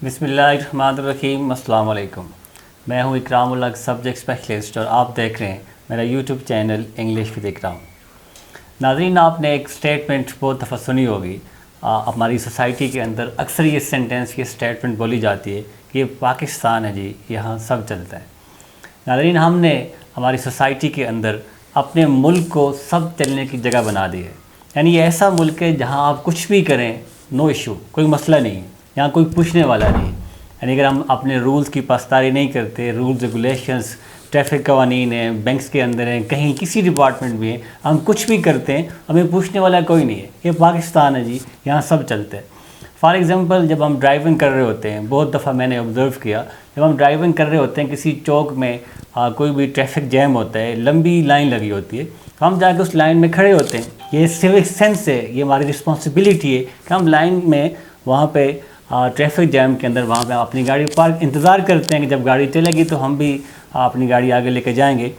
بسم اللہ الرحمن الرحیم. السلام علیکم. میں ہوں اکرام الحق سبجیکٹ اسپیشلسٹ اور آپ دیکھ رہے ہیں میرا یوٹیوب چینل انگلش ود اکرام. ناظرین، آپ نے ایک اسٹیٹمنٹ بہت دفعہ سنی ہوگی. ہماری سوسائٹی کے اندر اکثر یہ سینٹینس، یہ اسٹیٹمنٹ بولی جاتی ہے کہ یہ پاکستان ہے جی، یہاں سب چلتا ہے. ناظرین، ہم نے ہماری سوسائٹی کے اندر اپنے ملک کو سب چلنے کی جگہ بنا دی ہے. یعنی یہ ایسا ملک ہے جہاں آپ کچھ بھی کریں نو ایشو، کوئی مسئلہ نہیں ہے، یہاں کوئی پوچھنے والا نہیں. یعنی اگر ہم اپنے رولز کی پاسداری نہیں کرتے، رولز ریگولیشنز، ٹریفک قوانین ہیں، بینکس کے اندر ہیں، کہیں کسی ڈپارٹمنٹ میں ہیں، ہم کچھ بھی کرتے ہیں ہمیں پوچھنے والا کوئی نہیں ہے. یہ پاکستان ہے جی، یہاں سب چلتے ہیں. فار ایگزامپل، جب ہم ڈرائیونگ کر رہے ہوتے ہیں، بہت دفعہ میں نے آبزرو کیا، جب ہم ڈرائیونگ کر رہے ہوتے ہیں کسی چوک میں، کوئی بھی ٹریفک جیم ہوتا ہے، لمبی لائن لگی ہوتی ہے، ہم جا کے اس لائن میں کھڑے ہوتے ہیں. یہ سیوک سینس ہے، یہ ہماری رسپانسبلٹی ہے کہ ہم لائن میں وہاں پہ ٹریفک جیم کے اندر وہاں پہ اپنی گاڑی پارک انتظار کرتے ہیں کہ جب گاڑی چلے گی تو ہم بھی اپنی گاڑی آگے لے کے جائیں گے.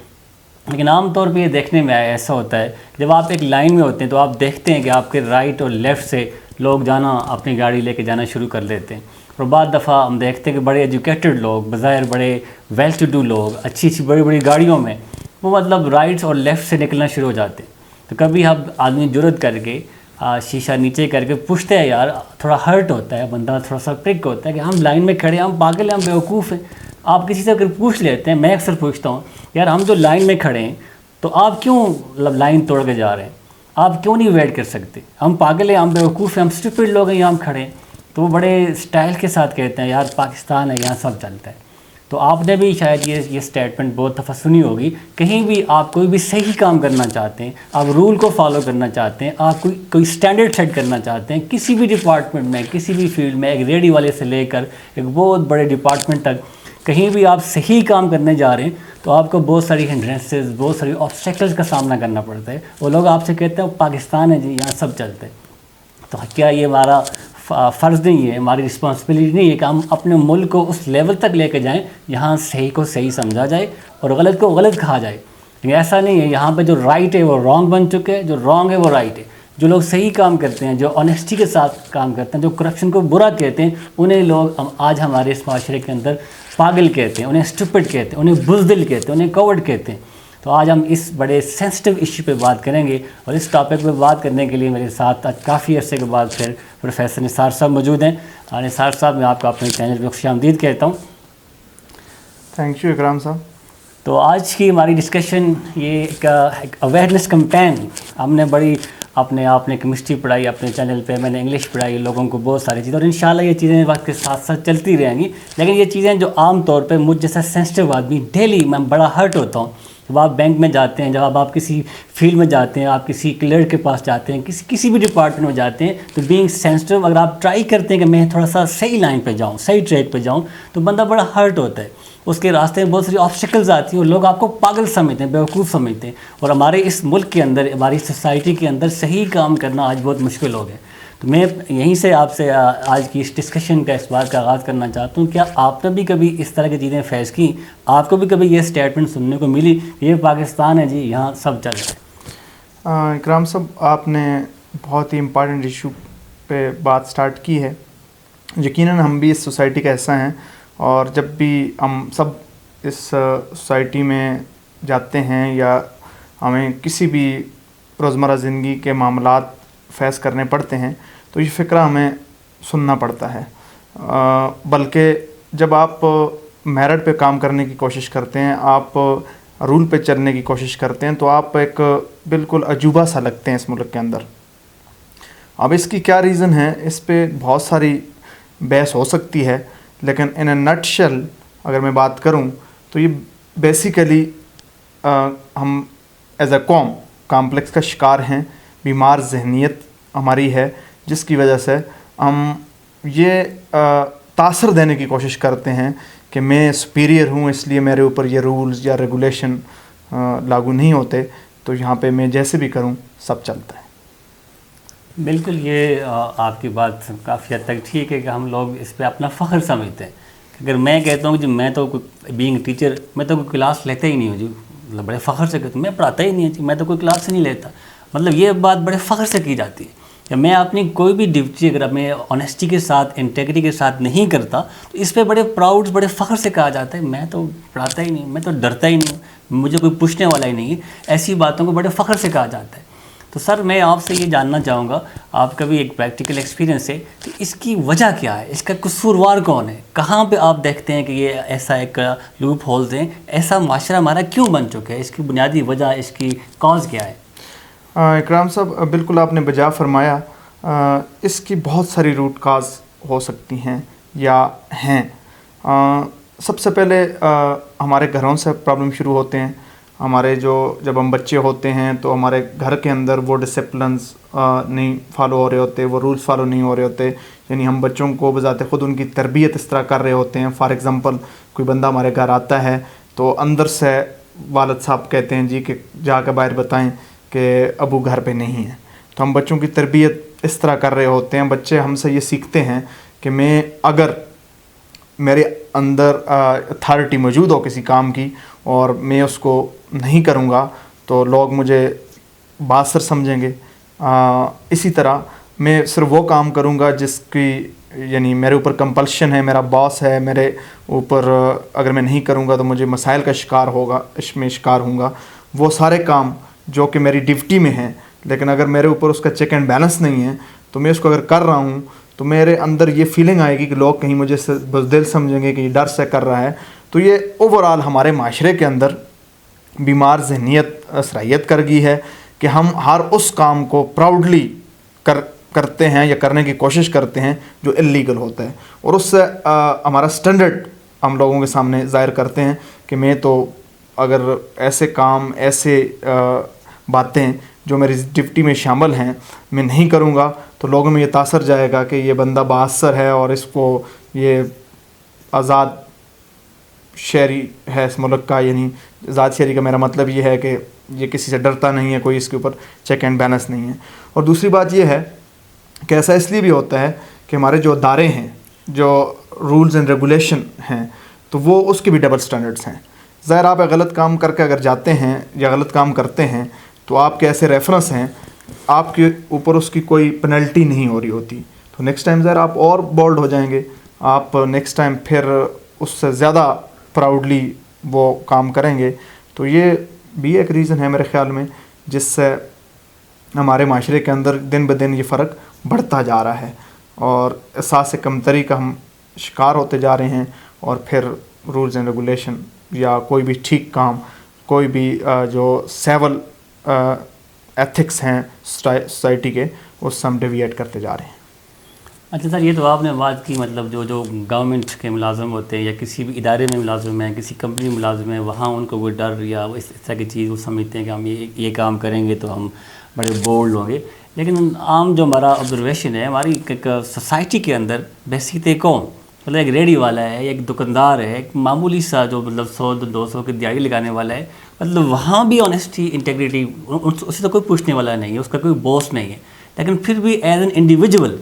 لیکن عام طور پہ یہ دیکھنے میں ایسا ہوتا ہے، جب آپ ایک لائن میں ہوتے ہیں تو آپ دیکھتے ہیں کہ آپ کے رائٹ اور لیفٹ سے لوگ جانا، اپنی گاڑی لے کے جانا شروع کر دیتے ہیں. اور بعض دفعہ ہم دیکھتے ہیں کہ بڑے ایجوکیٹڈ لوگ، بظاہر بڑے ویل ٹو ڈو لوگ، اچھی اچھی بڑی بڑی گاڑیوں میں، وہ مطلب رائٹ اور لیفٹ سے نکلنا شروع ہو جاتے ہیں. تو کبھی ہم آدمی جرت کر کے شیشہ نیچے کر کے پوچھتے ہیں، یار تھوڑا ہرٹ ہوتا ہے، بندہ تھوڑا سا پرک ہوتا ہے کہ ہم لائن میں کھڑے ہیں، ہم پاگل ہیں، ہم بیوقوف ہیں. آپ کسی سے اگر پوچھ لیتے ہیں، میں اکثر پوچھتا ہوں، یار ہم جو لائن میں کھڑے ہیں تو آپ کیوں لائن توڑ کے جا رہے ہیں؟ آپ کیوں نہیں ویٹ کر سکتے؟ ہم پاگل ہیں، ہم بیوقوف ہیں، ہم اسٹوپڈ لوگ ہیں، یہاں ہم کھڑے ہیں. تو وہ بڑے اسٹائل کے ساتھ کہتے ہیں، یار پاکستان ہے، یہاں سب چلتا ہے. تو آپ نے بھی شاید یہ اسٹیٹمنٹ بہت دفعہ سنی ہوگی. کہیں بھی آپ کوئی بھی صحیح کام کرنا چاہتے ہیں، آپ رول کو فالو کرنا چاہتے ہیں، آپ کوئی اسٹینڈرڈ سیٹ کرنا چاہتے ہیں، کسی بھی ڈپارٹمنٹ میں، کسی بھی فیلڈ میں، ایک ریڈی والے سے لے کر ایک بہت بڑے ڈپارٹمنٹ تک، کہیں بھی آپ صحیح کام کرنے جا رہے ہیں تو آپ کو بہت ساری ہنڈرنسز، بہت ساری آبسٹیکلز کا سامنا کرنا پڑتا ہے. وہ لوگ آپ سے کہتے ہیں پاکستان ہے جی، یہاں سب چلتے ہیں. تو کیا یہ ہمارا فرض نہیں ہے، ہماری رسپانسبلٹی نہیں ہے کہ ہم اپنے ملک کو اس لیول تک لے کے جائیں جہاں صحیح کو صحیح سمجھا جائے اور غلط کو غلط کہا جائے؟ ایسا نہیں ہے. یہاں پہ جو رائٹ ہے وہ رانگ بن چکے، جو رانگ ہے وہ رائٹ ہے. جو لوگ صحیح کام کرتے ہیں، جو آنیسٹی کے ساتھ کام کرتے ہیں، جو کرپشن کو برا کہتے ہیں، انہیں لوگ آج ہمارے اس معاشرے کے اندر پاگل کہتے ہیں، انہیں اسٹوپڈ کہتے ہیں، انہیں بزدل کہتے ہیں، انہیں کوورڈ کہتے ہیں. تو آج ہم اس بڑے سینسٹیو ایشو پہ بات کریں گے، اور اس ٹاپک پہ بات کرنے کے لیے میرے ساتھ آج کافی عرصے کے بعد پھر پروفیسر نثار صاحب موجود ہیں. نثار صاحب، میں آپ کو اپنے چینل پہ خوش آمدید کہتا ہوں. تھینک یو اکرام صاحب. تو آج کی ہماری ڈسکشن یہ ایک اویئرنیس کمپین. ہم نے بڑی آپ نے کیمسٹری پڑھائی اپنے چینل پہ، میں نے انگلش پڑھائی، لوگوں کو بہت ساری چیزیں، اور انشاءاللہ یہ چیزیں وقت کے ساتھ ساتھ چلتی رہیں گی. لیکن یہ چیزیں جو عام طور پہ مجھ جیسا سینسٹیو آدمی ڈیلی میں بڑا ہرٹ ہوتا ہوں. جب آپ بینک میں جاتے ہیں، جب آپ کسی فیلڈ میں جاتے ہیں، آپ کسی کلرک کے پاس جاتے ہیں، کسی بھی ڈپارٹمنٹ میں جاتے ہیں، تو بینگ سینسٹیو اگر آپ ٹرائی کرتے ہیں کہ میں تھوڑا سا صحیح لائن پہ جاؤں، صحیح ٹریک پہ جاؤں، تو بندہ بڑا ہرٹ ہوتا ہے. اس کے راستے میں بہت ساری آبسٹیکلز آتی ہیں اور لوگ آپ کو پاگل سمجھتے ہیں، بیوقوف سمجھتے ہیں. اور ہمارے اس ملک کے اندر، ہماری سوسائٹی کے اندر صحیح کام کرنا آج بہت مشکل ہو گیا. تو میں یہیں سے آپ سے آج کی اس ڈسکشن کا، اس بات کا آغاز کرنا چاہتا ہوں. کیا آپ نے بھی کبھی اس طرح کی چیزیں فیس کی؟ آپ کو بھی کبھی یہ اسٹیٹمنٹ سننے کو ملی کہ یہ پاکستان ہے جی، یہاں سب چل رہا ہے؟ اکرام صاحب، آپ نے بہت ہی امپارٹنٹ ایشو پہ بات سٹارٹ کی ہے. یقیناً ہم بھی اس سوسائٹی کا حصہ ہیں، اور جب بھی ہم سب اس سوسائٹی میں جاتے ہیں یا ہمیں کسی بھی روزمرہ زندگی کے معاملات فیس کرنے پڑتے ہیں تو یہ فقرہ ہمیں سننا پڑتا ہے. بلکہ جب آپ میرٹ پہ کام کرنے کی کوشش کرتے ہیں، آپ رول پہ چلنے کی کوشش کرتے ہیں، تو آپ ایک بالکل عجوبہ سا لگتے ہیں اس ملک کے اندر. اب اس کی کیا ریزن ہے، اس پہ بہت ساری بحث ہو سکتی ہے، لیکن ان اے نٹ شیل اگر میں بات کروں تو یہ بیسیکلی ہم ایز اے قوم کامپلیکس کا شکار ہیں. بیمار ذہنیت ہماری ہے، جس کی وجہ سے ہم یہ تاثر دینے کی کوشش کرتے ہیں کہ میں سپیریئر ہوں، اس لیے میرے اوپر یہ رولز یا ریگولیشن لاگو نہیں ہوتے، تو یہاں پہ میں جیسے بھی کروں سب چلتا ہے. بالکل، یہ آپ کی بات کافی حد تک ٹھیک ہے کہ ہم لوگ اس پہ اپنا فخر سمجھتے ہیں. اگر میں کہتا ہوں کہ میں تو بینگ ٹیچر، میں تو کوئی کلاس لیتا ہی نہیں ہوں جی، مطلب بڑے فخر سے کہتا ہوں میں پڑھاتا ہی نہیں ہوں جی، میں تو کوئی کلاس ہی نہیں لیتا، مطلب یہ بات بڑے فخر سے کی جاتی ہے. کہ میں اپنی کوئی بھی ڈیوٹی اگر میں آنیسٹی کے ساتھ انٹیگریٹی کے ساتھ نہیں کرتا تو اس پہ بڑے پراؤڈ بڑے فخر سے کہا جاتا ہے میں تو پڑھاتا ہی نہیں, میں تو ڈرتا ہی نہیں, مجھے کوئی پوچھنے والا ہی نہیں ہے. ایسی باتوں کو بڑے فخر سے کہا جاتا ہے. تو سر میں آپ سے یہ جاننا چاہوں گا, آپ کا بھی ایک پریکٹیکل ایکسپیرینس ہے, کہ اس کی وجہ کیا ہے, اس کا قصوروار کون ہے, کہاں پہ آپ دیکھتے ہیں کہ یہ ایسا ایک لوپ ہولز ہیں, ایسا معاشرہ ہمارا کیوں بن چکا ہے, اس کی بنیادی وجہ, اس کی کاز کیا ہے؟ اکرام صاحب بالکل آپ نے بجا فرمایا. اس کی بہت ساری روٹ کاز ہو سکتی ہیں یا ہیں. سب سے پہلے ہمارے گھروں سے پرابلم شروع ہوتے ہیں. ہمارے جب ہم بچے ہوتے ہیں تو ہمارے گھر کے اندر وہ ڈسپلنز نہیں فالو ہو رہے ہوتے, وہ رولز فالو نہیں ہو رہے ہوتے. یعنی ہم بچوں کو بذات خود ان کی تربیت اس طرح کر رہے ہوتے ہیں. فار ایگزامپل کوئی بندہ ہمارے گھر آتا ہے تو اندر سے والد صاحب کہتے ہیں جی کہ جا کے باہر بتائیں کہ ابو گھر پہ نہیں ہیں. تو ہم بچوں کی تربیت اس طرح کر رہے ہوتے ہیں. بچے ہم سے یہ سیکھتے ہیں کہ میں اگر میرے اندر اتھارٹی موجود ہو کسی کام کی اور میں اس کو نہیں کروں گا تو لوگ مجھے بااثر سمجھیں گے. اسی طرح میں صرف وہ کام کروں گا جس کی یعنی میرے اوپر کمپلشن ہے, میرا باس ہے میرے اوپر, اگر میں نہیں کروں گا تو مجھے مسائل کا شکار ہوں گا. وہ سارے کام جو کہ میری ڈیوٹی میں ہیں, لیکن اگر میرے اوپر اس کا چیک اینڈ بیلنس نہیں ہے تو میں اس کو اگر کر رہا ہوں تو میرے اندر یہ فیلنگ آئے گی کہ لوگ کہیں مجھے بزدل سمجھیں گے کہ یہ ڈر سے کر رہا ہے. تو یہ اوور آل ہمارے معاشرے کے اندر بیمار ذہنیت صلاحیت کر گئی ہے کہ ہم ہر اس کام کو پراؤڈلی کرتے ہیں یا کرنے کی کوشش کرتے ہیں جو اللیگل ہوتا ہے, اور اس سے ہمارا سٹینڈرڈ ہم لوگوں کے سامنے ظاہر کرتے ہیں کہ میں تو اگر ایسے کام ایسے باتیں جو میری ڈیوٹی میں شامل ہیں میں نہیں کروں گا تو لوگوں میں یہ تاثر جائے گا کہ یہ بندہ بااثر ہے اور اس کو یہ آزاد شہری ہے اس ملک کا. یعنی آزاد شہری کا میرا مطلب یہ ہے کہ یہ کسی سے ڈرتا نہیں ہے, کوئی اس کے اوپر چیک اینڈ بیلنس نہیں ہے. اور دوسری بات یہ ہے کہ ایسا اس لیے بھی ہوتا ہے کہ ہمارے جو ادارے ہیں, جو رولز اینڈ ریگولیشن ہیں, تو وہ اس کے بھی ڈبل سٹینڈرڈس ہیں. ظاہر آپ غلط کام کر کے اگر جاتے ہیں یا غلط کام کرتے ہیں تو آپ کے ایسے ریفرنس ہیں, آپ کے اوپر اس کی کوئی پینلٹی نہیں ہو رہی ہوتی, تو نیکسٹ ٹائم ظاہر آپ اور بولڈ ہو جائیں گے, آپ نیکسٹ ٹائم پھر اس سے زیادہ پراؤڈلی وہ کام کریں گے. تو یہ بھی ایک ریزن ہے میرے خیال میں جس سے ہمارے معاشرے کے اندر دن بدن یہ فرق بڑھتا جا رہا ہے اور احساس کمتری کا ہم شکار ہوتے جا رہے ہیں. اور پھر رولز اینڈ ریگولیشن یا کوئی بھی ٹھیک کام, کوئی بھی جو سیول ایتھکس ہیں سوسائٹی کے, اس سے ہم ڈیویٹ کرتے جا رہے ہیں. اچھا سر, یہ تو آپ نے بات کی مطلب جو گورنمنٹ کے ملازم ہوتے ہیں یا کسی بھی ادارے میں ملازم ہیں, کسی کمپنی میں ملازم ہیں, وہاں ان کو کوئی ڈر یا اس طرح کی چیز وہ سمجھتے ہیں کہ ہم یہ کام کریں گے تو ہم بڑے بولڈ ہوں گے. لیکن عام جو ہمارا آبزرویشن ہے ہماری ایک سوسائٹی کے اندر بحثیت کون, مطلب ایک ریڈی والا ہے, ایک دکاندار ہے, ایک معمولی سا جو مطلب 100-200 کی دیہڑی لگانے والا ہے, مطلب وہاں بھی آنیسٹی انٹیگریٹی اسے تو کوئی پوچھنے والا نہیں ہے, اس کا کوئی باس نہیں ہے. لیکن پھر بھی ایز این انڈیویجول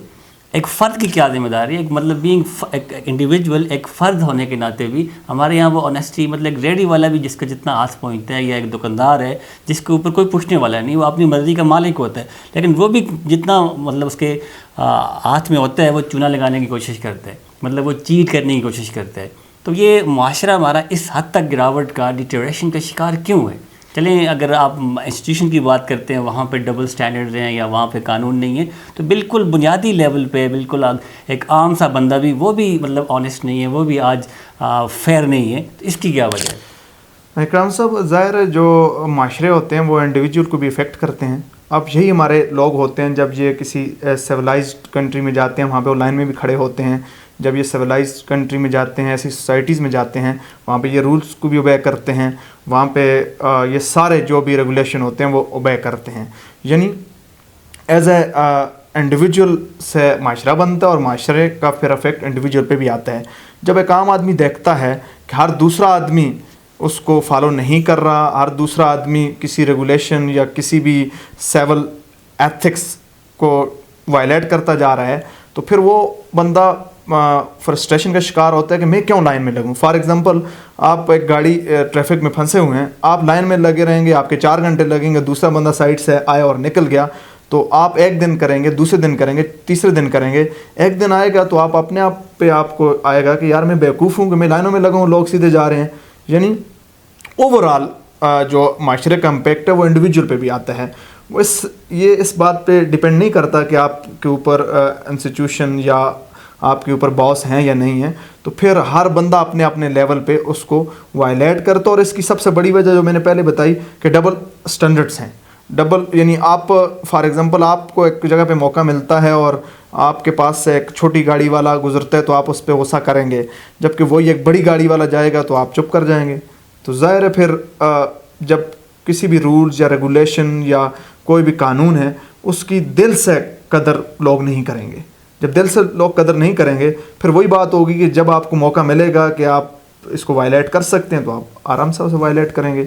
ایک فرد کی کیا ذمہ داری ہے, ایک مطلب بینگ ایک انڈیویجول ایک فرد ہونے کے ناطے بھی ہمارے یہاں وہ آنیسٹی مطلب ایک ریڈی والا بھی جس کا جتنا ہاتھ پہنچتا ہے, یا ایک دکاندار ہے جس کے اوپر کوئی پوچھنے والا نہیں, وہ اپنی مرضی کا مالک ہوتا ہے, لیکن وہ بھی جتنا مطلب اس کے ہاتھ میں ہوتا ہے وہ چونا لگانے کی کوشش کرتا ہے, مطلب وہ چیٹ کرنے کی کوشش کرتا ہے. تو یہ معاشرہ ہمارا اس حد تک گراوٹ کا ڈیٹیریشن کا شکار کیوں ہے؟ چلیں اگر آپ انسٹیٹیوشن کی بات کرتے ہیں وہاں پہ ڈبل سٹینڈرڈ ہیں یا وہاں پہ قانون نہیں ہے, تو بالکل بنیادی لیول پہ بالکل ایک عام سا بندہ بھی وہ بھی مطلب آنیسٹ نہیں ہے, وہ بھی آج فیئر نہیں ہے. تو اس کی کیا وجہ ہے؟ اکرام صاحب ظاہر جو معاشرے ہوتے ہیں وہ انڈیویجول کو بھی افیکٹ کرتے ہیں. اب یہی ہمارے لوگ ہوتے ہیں جب یہ کسی سویلائزڈ کنٹری میں جاتے ہیں وہاں پہ وہ لائن میں بھی کھڑے ہوتے ہیں, جب یہ سویلائزڈ کنٹری میں جاتے ہیں ایسی سوسائٹیز میں جاتے ہیں وہاں پہ یہ رولز کو بھی اوبے کرتے ہیں, وہاں پہ یہ سارے جو بھی ریگولیشن ہوتے ہیں وہ اوبے کرتے ہیں. یعنی ایز اے انڈیویجول سے معاشرہ بنتا ہے اور معاشرے کا پھر افیکٹ انڈیویجول پہ بھی آتا ہے. جب ایک عام آدمی دیکھتا ہے کہ ہر دوسرا آدمی اس کو فالو نہیں کر رہا, ہر دوسرا آدمی کسی ریگولیشن یا کسی بھی سیول ایتھکس کو وائلیٹ کرتا جا رہا ہے, تو پھر وہ بندہ فرسٹریشن کا شکار ہوتا ہے کہ میں کیوں لائن میں لگوں. فار ایگزامپل آپ ایک گاڑی ٹریفک میں پھنسے ہوئے ہیں, آپ لائن میں لگے رہیں گے, آپ کے 4 گھنٹے لگیں گے, دوسرا بندہ سائڈ سے آیا اور نکل گیا, تو آپ ایک دن کریں گے, دوسرے دن کریں گے, تیسرے دن کریں گے, ایک دن آئے گا تو آپ اپنے آپ پہ آپ کو آئے گا کہ یار میں بیوقوف ہوں کہ میں لائنوں میں لگا ہوں, لوگ سیدھے جا رہے ہیں. یعنی اوورآل جو معاشرے کا امپیکٹ ہے وہ انڈیویجول پہ بھی آتا ہے. وہ یہ اس بات پہ ڈپینڈ نہیں کرتا کہ آپ کے اوپر انسٹیٹیوشن یا آپ کے اوپر باس ہیں یا نہیں ہیں. تو پھر ہر بندہ اپنے اپنے لیول پہ اس کو وائلیٹ کرتا. اور اس کی سب سے بڑی وجہ جو میں نے پہلے بتائی کہ ڈبل سٹینڈرڈس ہیں. ڈبل یعنی آپ فار ایگزامپل آپ کو ایک جگہ پہ موقع ملتا ہے اور آپ کے پاس سے ایک چھوٹی گاڑی والا گزرتا ہے تو آپ اس پہ غصہ کریں گے, جبکہ وہی ایک بڑی گاڑی والا جائے گا تو آپ چپ کر جائیں گے. تو ظاہر ہے پھر جب کسی بھی رولز یا ریگولیشن یا کوئی بھی قانون ہے اس کی دل سے قدر لوگ نہیں کریں گے. جب دل سے لوگ قدر نہیں کریں گے پھر وہی بات ہوگی کہ جب آپ کو موقع ملے گا کہ آپ اس کو وائلیٹ کر سکتے ہیں تو آپ آرام سے اسے وائلیٹ کریں گے.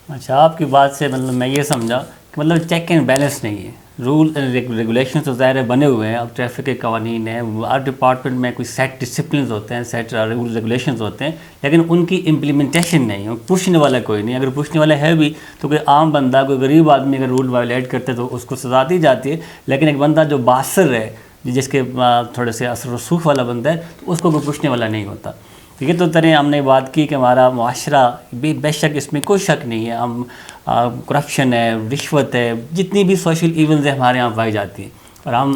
اچھا, آپ کی بات سے مطلب میں یہ سمجھا کہ مطلب چیک اینڈ بیلنس نہیں ہے. رول ریگولیشن تو ظاہر بنے ہوئے ہیں, اب ٹریفک کے قوانین ہیں, ہر ڈپارٹمنٹ میں کوئی سیٹ ڈسپلنز ہوتے ہیں, سیٹ رول ریگولیشنز ہوتے ہیں, لیکن ان کی امپلیمنٹیشن نہیں ہے. پوچھنے والا کوئی نہیں. اگر پوچھنے والا ہے بھی تو کوئی عام بندہ, کوئی غریب آدمی اگر رول وائلیٹ کرتے تو اس کو سزا دی جاتی ہے. لیکن ایک بندہ جو باثر ہے, جس کے تھوڑے سے اثر رسوخ والا بندہ ہے, تو اس کو کوئی پوچھنے والا نہیں ہوتا. یہ تو طرح ہم نے بات کی کہ ہمارا معاشرہ بے شک اس میں کوئی شک نہیں ہے, ہم کرپشن ہے, رشوت ہے, جتنی بھی سوشل ایونز ہیں ہمارے یہاں پائی جاتی ہیں. اور ہم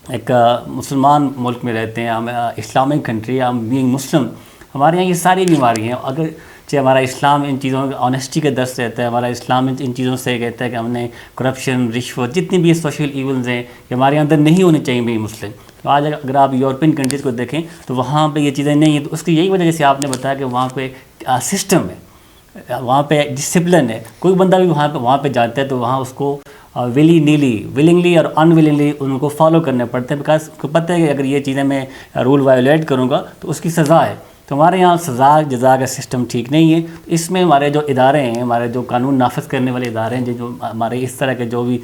ایک مسلمان ملک میں رہتے ہیں, ہم اسلامک کنٹری, ہم بینگ مسلم, ہمارے یہاں یہ ساری بیماری ہیں. اگر ہمارا اسلام ان چیزوں میں آنیسٹی کا درس رہتا ہے, ہمارا اسلام ان چیزوں سے کہتا ہے کہ ہم نے کرپشن, رشوت, جتنی بھی سوشل ایونز ہیں کہ ہمارے اندر نہیں ہونے چاہیے بھی مسلم. تو آج اگر آپ یورپین کنٹریز کو دیکھیں تو وہاں پہ یہ چیزیں نہیں ہیں. تو اس کی یہی وجہ جیسے آپ نے بتایا کہ وہاں پہ سسٹم ہے, وہاں پہ ڈسپلن ہے. کوئی بندہ بھی وہاں پہ جاتا ہے تو وہاں اس کو ولنگلی اور ان ولنگلی ان کو فالو کرنے پڑتے ہیں, بیکاز کو پتہ ہے کہ اگر یہ چیزیں میں رول وائلیٹ کروں گا تو اس کی سزا ہے. تو ہمارے یہاں سزا جزا کا سسٹم ٹھیک نہیں ہے. اس میں ہمارے جو ادارے ہیں, ہمارے جو قانون نافذ کرنے والے ادارے ہیں, جو ہمارے اس طرح کے جو بھی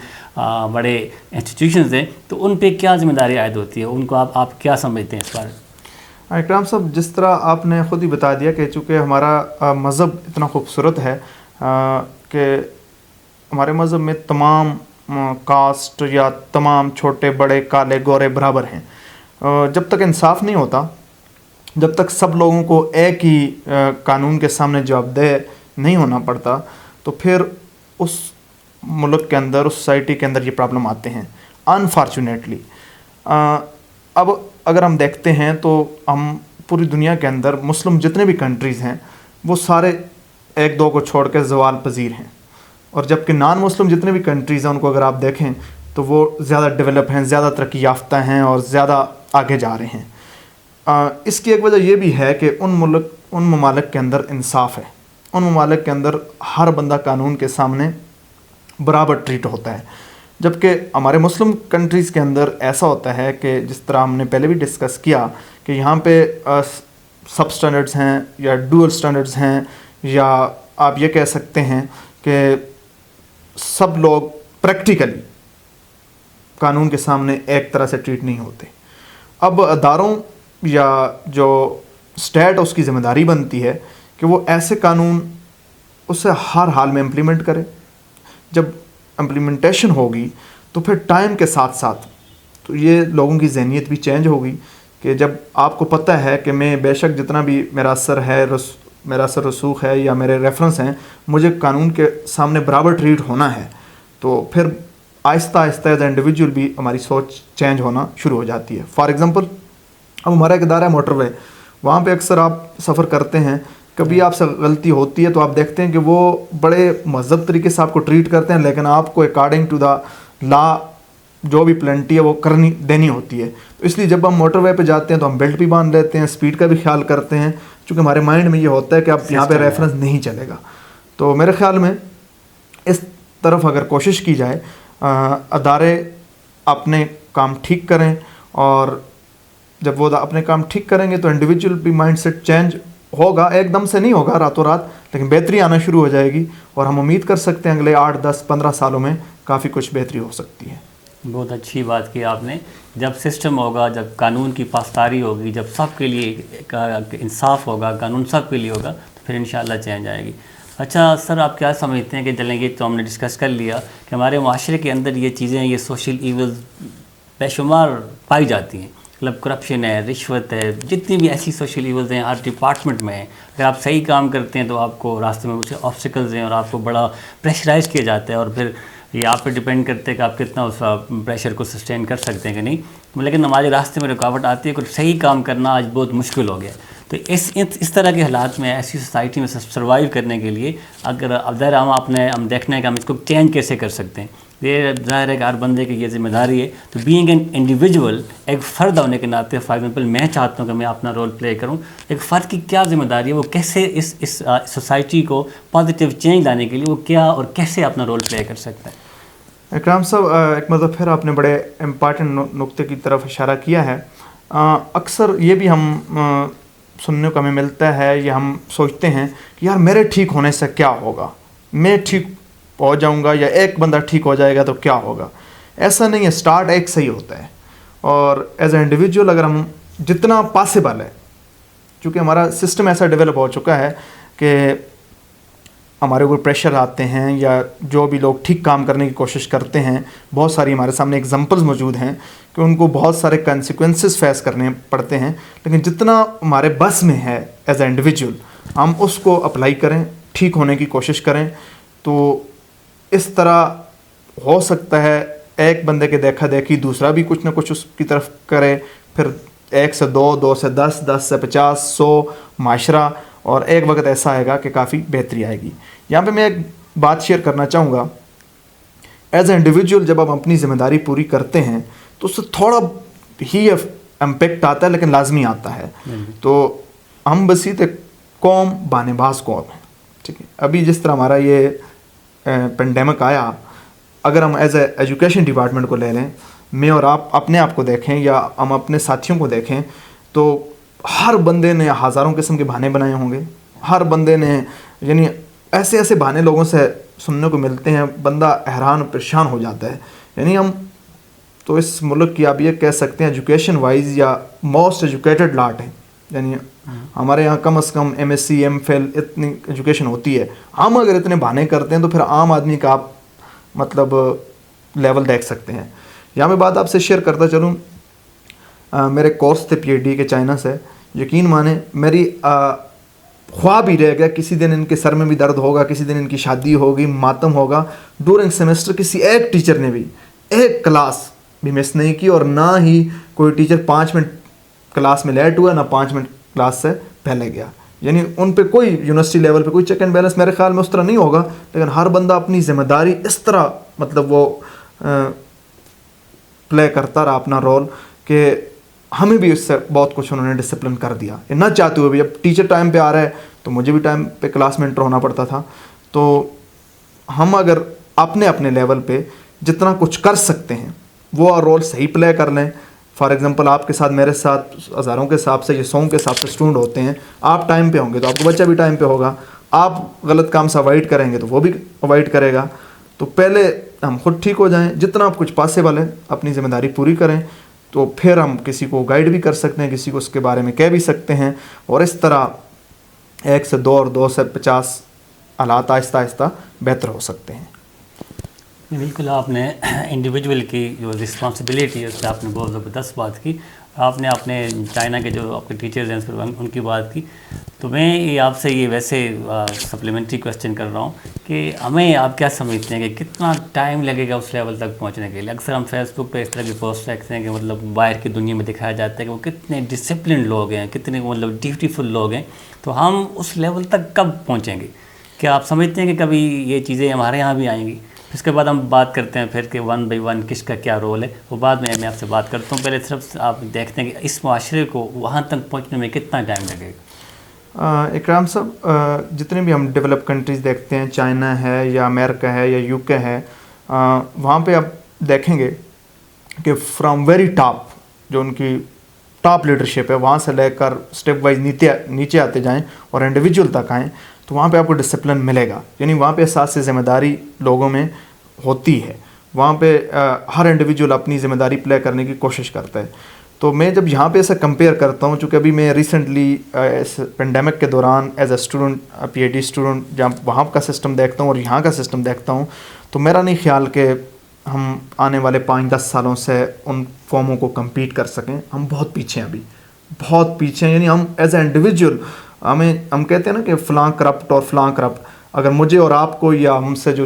بڑے انسٹیٹیوشنز ہیں, تو ان پہ کیا ذمہ داری عائد ہوتی ہے, ان کو آپ کیا سمجھتے ہیں اس بارے میں؟ اکرام صاحب, جس طرح آپ نے خود ہی بتا دیا کہ چونکہ ہمارا مذہب اتنا خوبصورت ہے کہ ہمارے مذہب میں تمام کاسٹ یا تمام چھوٹے بڑے کالے گورے برابر ہیں. جب تک انصاف نہیں ہوتا, جب تک سب لوگوں کو ایک ہی قانون کے سامنے جواب دہ نہیں ہونا پڑتا, تو پھر اس ملک کے اندر, اس سوسائٹی کے اندر یہ پرابلم آتے ہیں انفارچونیٹلی. اب اگر ہم دیکھتے ہیں تو ہم پوری دنیا کے اندر مسلم جتنے بھی کنٹریز ہیں وہ سارے ایک دو کو چھوڑ کے زوال پذیر ہیں, اور جبکہ نان مسلم جتنے بھی کنٹریز ہیں ان کو اگر آپ دیکھیں تو وہ زیادہ ڈیولپ ہیں, زیادہ ترقی یافتہ ہیں اور زیادہ آگے جا رہے ہیں. اس کی ایک وجہ یہ بھی ہے کہ ان ممالک کے اندر انصاف ہے, ان ممالک کے اندر ہر بندہ قانون کے سامنے برابر ٹریٹ ہوتا ہے. جبکہ ہمارے مسلم کنٹریز کے اندر ایسا ہوتا ہے کہ جس طرح ہم نے پہلے بھی ڈسکس کیا کہ یہاں پہ سب سٹینڈرڈز ہیں یا ڈوئل سٹینڈرڈز ہیں, یا آپ یہ کہہ سکتے ہیں کہ سب لوگ پریکٹیکلی قانون کے سامنے ایک طرح سے ٹریٹ نہیں ہوتے. اب اداروں یا جو اسٹیٹ اس کی ذمہ داری بنتی ہے کہ وہ ایسے قانون اسے ہر حال میں امپلیمنٹ کرے. جب امپلیمنٹیشن ہوگی تو پھر ٹائم کے ساتھ ساتھ تو یہ لوگوں کی ذہنیت بھی چینج ہوگی کہ جب آپ کو پتہ ہے کہ میں بے شک جتنا بھی میرا اثر ہے, میرا اثر رسوخ ہے یا میرے ریفرنس ہیں, مجھے قانون کے سامنے برابر ٹریٹ ہونا ہے, تو پھر آہستہ آہستہ ایز اے انڈیویجول بھی ہماری سوچ چینج ہونا شروع ہو جاتی ہے. فار ایگزامپل اب ہمارا ایک ادارہ ہے موٹر وے, وہاں پہ اکثر آپ سفر کرتے ہیں, کبھی آپ سے غلطی ہوتی ہے تو آپ دیکھتے ہیں کہ وہ بڑے مہذب طریقے سے آپ کو ٹریٹ کرتے ہیں, لیکن آپ کو اکارڈنگ ٹو دا لا جو بھی پلنٹی ہے وہ دینی ہوتی ہے. تو اس لیے جب ہم موٹر وے پہ جاتے ہیں تو ہم بیلٹ بھی باندھ لیتے ہیں, اسپیڈ کا بھی خیال کرتے ہیں, چونکہ ہمارے مائنڈ میں یہ ہوتا ہے کہ اب یہاں پہ ریفرنس نہیں چلے گا. تو میرے خیال میں اس طرف اگر کوشش کی جائے, ادارے اپنے کام ٹھیک کریں, اور جب وہ اپنے کام ٹھیک کریں گے تو انڈیویجول بھی مائنڈ سیٹ چینج ہوگا. ایک دم سے نہیں ہوگا راتوں رات, لیکن بہتری آنا شروع ہو جائے گی, اور ہم امید کر سکتے ہیں اگلے 8, 10, 15 سالوں میں کافی کچھ بہتری ہو سکتی ہے. بہت اچھی بات کی آپ نے. جب سسٹم ہوگا, جب قانون کی پاسداری ہوگی, جب سب کے لیے انصاف ہوگا, قانون سب کے لیے ہوگا, تو پھر انشاءاللہ چینج آئے گی. اچھا سر، آپ کیا سمجھتے ہیں کہ چلیں یہ تو ہم نے ڈسکس کر لیا کہ ہمارے معاشرے کے اندر یہ چیزیں، یہ سوشل ایونز بے شمار پائی جاتی ہیں، مطلب کرپشن ہے، رشوت ہے، جتنی بھی ایسی سوشل ایونز ہیں ہر ڈپارٹمنٹ میں ہیں. اگر آپ صحیح کام کرتے ہیں تو آپ کو راستے میں کچھ آبسٹیکلز ہیں اور آپ کو بڑا پریشرائز کیا جاتا ہے، اور پھر یہ آپ پہ ڈپینڈ کرتے ہیں کہ آپ کتنا اس پریشر کو سسٹین کر سکتے ہیں کہ نہیں. لیکن ہمارے راستے میں رکاوٹ آتی ہے، کچھ صحیح کام کرنا آج بہت مشکل ہو گیا. تو اس طرح کے حالات میں، ایسی سوسائٹی میں سروائیو کرنے کے لیے اگر اب ظاہر ہم دیکھنا ہے کہ ہم اس کو چینج کیسے کر سکتے ہیں. یہ ظاہر ہے کہ ہر بندے کی یہ ذمہ داری ہے. تو بینگ این انڈیویجول، ایک فرد ہونے کے ناطے، فار ایگزامپل میں چاہتا ہوں کہ میں اپنا رول پلے کروں. ایک فرد کی کیا ذمہ داری ہے، وہ کیسے اس سوسائٹی کو پازیٹیو چینج لانے کے لیے وہ کیا اور کیسے اپنا رول پلے کر سکتا ہے؟ اکرام صاحب، ایک مطلب پھر آپ نے بڑے امپارٹنٹ نقطے کی طرف اشارہ کیا ہے. اکثر یہ بھی ہم سننے کو ہمیں ملتا ہے یا ہم سوچتے ہیں کہ یار میرے ٹھیک ہونے سے کیا ہوگا، میں ٹھیک ہو جاؤں گا یا ایک بندہ ٹھیک ہو جائے گا تو کیا ہوگا. ایسا نہیں ہے، سٹارٹ ایک سے ہی ہوتا ہے. اور ایز اے انڈیویجول اگر ہم جتنا پاسبل ہے، چونکہ ہمارا سسٹم ایسا ڈیولپ ہو چکا ہے کہ ہمارے اوپر پریشر آتے ہیں، یا جو بھی لوگ ٹھیک کام کرنے کی کوشش کرتے ہیں، بہت ساری ہمارے سامنے ایگزامپلز موجود ہیں کہ ان کو بہت سارے کنسیکوینسز فیس کرنے پڑتے ہیں. لیکن جتنا ہمارے بس میں ہے ایز اے انڈیویجول، ہم اس کو اپلائی کریں، ٹھیک ہونے کی کوشش کریں. تو اس طرح ہو سکتا ہے ایک بندے کے دیکھا دیکھی دوسرا بھی کچھ نہ کچھ اس کی طرف کرے، پھر 1 سے 2، 2 سے 10، 10 سے 50، 100 معاشرہ، اور ایک وقت ایسا آئے گا کہ کافی بہتری آئے گی. یہاں پہ میں ایک بات شیئر کرنا چاہوں گا. ایز اے انڈیویجول جب آپ اپنی ذمہ داری پوری کرتے ہیں تو اس سے تھوڑا ہی امپیکٹ آتا ہے، لیکن لازمی آتا ہے. تو ہم بسیط ایک قوم، بانے باز قوم ہے، ٹھیک ہے. ابھی جس طرح ہمارا یہ پینڈیمک آیا، اگر ہم ایز اے ایجوکیشن ڈپارٹمنٹ کو لے لیں، میں اور آپ اپنے آپ کو دیکھیں یا ہم اپنے ساتھیوں کو دیکھیں، تو ہر بندے نے ہزاروں قسم کے بہانے بنائے ہوں گے. ہر بندے نے، یعنی ایسے ایسے بہانے لوگوں سے سننے کو ملتے ہیں، بندہ حیران پریشان ہو جاتا ہے. یعنی ہم تو اس ملک کی آپ یہ کہہ سکتے ہیں ایجوکیشن وائز یا موسٹ ایجوکیٹڈ لاٹ ہیں. یعنی ہمارے یہاں کم از کم MSc MPhil اتنی ایجوکیشن ہوتی ہے. ہم اگر اتنے بہانے کرتے ہیں تو پھر عام آدمی کا آپ مطلب لیول دیکھ سکتے ہیں. یہاں میں بات آپ سے شیئر کرتا چلوں، میرے کورس تھے PhD کے چائنا سے. یقین مانیں میری خواب ہی رہ گیا، کسی دن ان کے سر میں بھی درد ہوگا، کسی دن ان کی شادی ہوگی، ماتم ہوگا. ڈورنگ سیمسٹر کسی ایک ٹیچر نے بھی ایک کلاس بھی مس نہیں کی، اور نہ ہی کوئی ٹیچر 5 منٹ کلاس میں لیٹ ہوا، نہ 5 منٹ کلاس سے پہلے گیا. یعنی ان پہ کوئی یونیورسٹی لیول پہ کوئی چیک اینڈ بیلنس میرے خیال میں اس طرح نہیں ہوگا، لیکن ہر بندہ اپنی ذمہ داری اس طرح مطلب وہ پلے کرتا رہا اپنا رول، کہ ہمیں بھی اس سے بہت کچھ انہوں نے ڈسپلن کر دیا. نہ چاہتے ہوئے بھی جب ٹیچر ٹائم پہ آ رہا ہے تو مجھے بھی ٹائم پہ کلاس میں انٹر ہونا پڑتا تھا. تو ہم اگر اپنے اپنے لیول پہ جتنا کچھ کر سکتے ہیں وہ رول صحیح پلے کر لیں. فار ایگزامپل آپ کے ساتھ، میرے ساتھ ہزاروں کے حساب سے یا 100 کے حساب سے اسٹوڈنٹ ہوتے ہیں. آپ ٹائم پہ ہوں گے تو آپ کو بچہ بھی ٹائم پہ ہوگا. آپ غلط کام سے اوائڈ کریں گے تو وہ بھی اوائڈ کرے گا. تو پہلے ہم خود ٹھیک ہو جائیں، جتنا کچھ پاسبل ہے اپنی ذمہ داری پوری کریں، تو پھر ہم کسی کو گائیڈ بھی کر سکتے ہیں، کسی کو اس کے بارے میں کہہ بھی سکتے ہیں. اور اس طرح 1 سے 2 اور 2 سے 50 حالات آہستہ آہستہ بہتر ہو سکتے ہیں. بالکل، آپ نے انڈیویجول کی جو رسپانسبلٹی ہے اس پہ آپ نے بہت زبردست بات کی. آپ نے اپنے چائنا کے جو آپ کے ٹیچرز ہیں ان کی بات کی. تو میں یہ آپ سے یہ ویسے سپلیمنٹری کویسچن کر رہا ہوں کہ ہمیں آپ کیا سمجھتے ہیں کہ کتنا ٹائم لگے گا اس لیول تک پہنچنے کے لیے؟ اکثر ہم فیس بک پہ اس طرح کی پوسٹ دیکھتے ہیں کہ مطلب باہر کی دنیا میں دکھایا جاتا ہے کہ وہ کتنے ڈسپلنڈ لوگ ہیں، کتنے مطلب ڈیوٹیفل لوگ ہیں. تو ہم اس لیول تک کب پہنچیں گے؟ کیا آپ سمجھتے ہیں کہ کبھی یہ چیزیں ہمارے یہاں بھی آئیں گی؟ اس کے بعد ہم بات کرتے ہیں پھر کہ 1 بائی 1 کس کا کیا رول ہے، وہ بعد میں آپ سے بات کرتا ہوں. پہلے صرف آپ دیکھتے ہیں کہ اس معاشرے کو وہاں تک پہنچنے میں کتنا ٹائم لگے گا؟ اکرام صاحب، جتنے بھی ہم ڈیولپ کنٹریز دیکھتے ہیں، چائنا ہے یا امریکہ ہے یا UK ہے، وہاں پہ آپ دیکھیں گے کہ فرام ویری ٹاپ، جو ان کی ٹاپ لیڈرشپ ہے، وہاں سے لے کر اسٹیپ وائز نیچے آتے جائیں اور انڈیویجول تک آئیں، تو وہاں پہ آپ کو ڈسپلن ملے گا. یعنی وہاں پہ احساس سے ذمہ داری لوگوں میں ہوتی ہے. وہاں پہ ہر انڈیویجول اپنی ذمہ داری پلے کرنے کی کوشش کرتا ہے. تو میں جب یہاں پہ ایسا کمپیئر کرتا ہوں، چونکہ ابھی میں ریسنٹلی اس پینڈیمک کے دوران as a student P H D student جب وہاں کا سسٹم دیکھتا ہوں اور یہاں کا سسٹم دیکھتا ہوں، تو میرا نہیں خیال کہ ہم آنے والے 5-10 سالوں سے ان قوموں کو کمپیٹ کر سکیں. ہم بہت پیچھے ہیں، ابھی بہت پیچھے ہیں. یعنی ہم ایز اے انڈیویجول ہم کہتے ہیں نا کہ فلاں کرپٹ اور فلاں کرپٹ. اگر مجھے اور آپ کو یا ہم سے جو